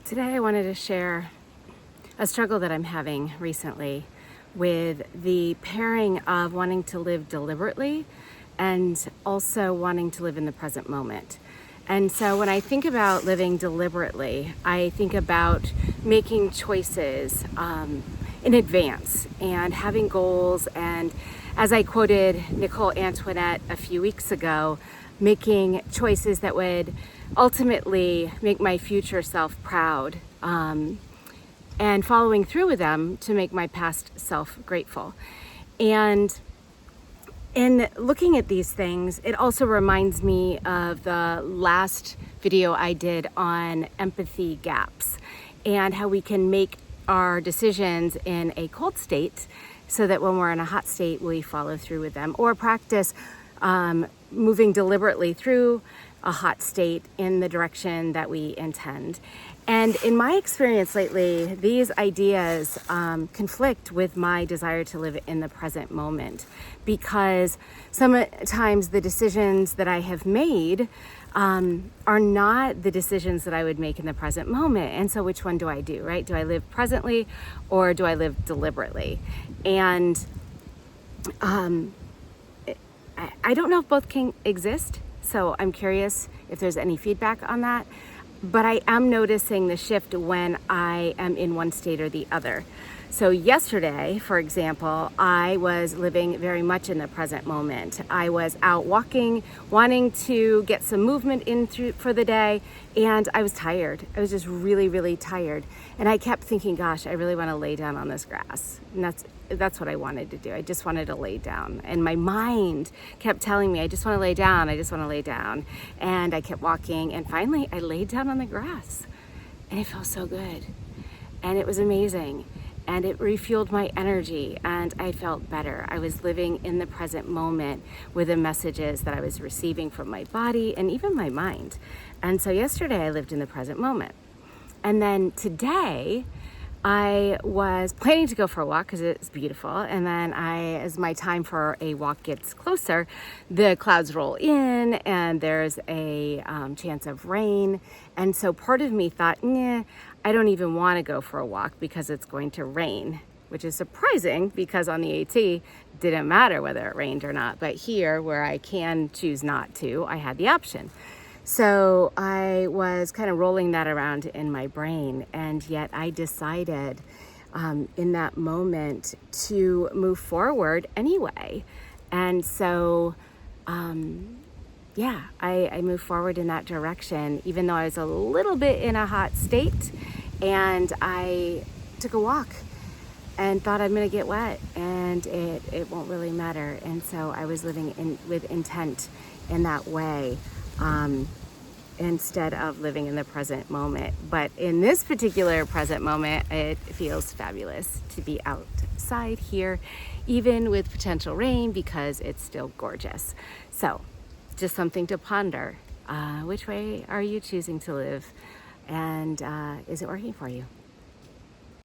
Today I wanted to share a struggle that I'm having recently with the pairing of wanting to live deliberately and also wanting to live in the present moment. And so when I think about living deliberately, I think about making choices in advance and having goals. And as I quoted Nicole Antoinette a few weeks ago, making choices that would ultimately make my future self proud, and following through with them to make my past self grateful. And in looking at these things, it also reminds me of the last video I did on empathy gaps and how we can make our decisions in a cold state so that when we're in a hot state, we follow through with them, or practice moving deliberately through a hot state in the direction that we intend. And in my experience lately, these ideas conflict with my desire to live in the present moment, because sometimes the decisions that I have made are not the decisions that I would make in the present moment. And so which one do I do, right? Do I live presently or do I live deliberately? And I don't know if both can exist, so I'm curious if there's any feedback on that. But I am noticing the shift when I am in one state or the other. So yesterday, for example, I was living very much in the present moment. I was out walking, wanting to get some movement in for the day, and I was tired. I was just really, really tired. And I kept thinking, gosh, I really want to lay down on this grass. And that's what I wanted to do. I just wanted to lay down. And my mind kept telling me, I just want to lay down. I just want to lay down. And I kept walking. And finally, I laid down on the grass. And it felt so good. And it was amazing. And it refueled my energy. And I felt better. I was living in the present moment with the messages that I was receiving from my body and even my mind. And so yesterday, I lived in the present moment. And then today, I was planning to go for a walk because it's beautiful. And then as my time for a walk gets closer, the clouds roll in and there's a chance of rain. And so part of me thought, I don't even want to go for a walk because it's going to rain, which is surprising because on the AT, didn't matter whether it rained or not. But here, where I can choose not to, I had the option. So I was kind of rolling that around in my brain, and yet I decided in that moment to move forward anyway. And so, I moved forward in that direction, even though I was a little bit in a hot state, and I took a walk and thought I'm gonna get wet, and it won't really matter. And so I was living with intent in that way. Instead of living in the present moment. But in this particular present moment, it feels fabulous to be outside here, even with potential rain, because it's still gorgeous. So just something to ponder. Which way are you choosing to live? And is it working for you?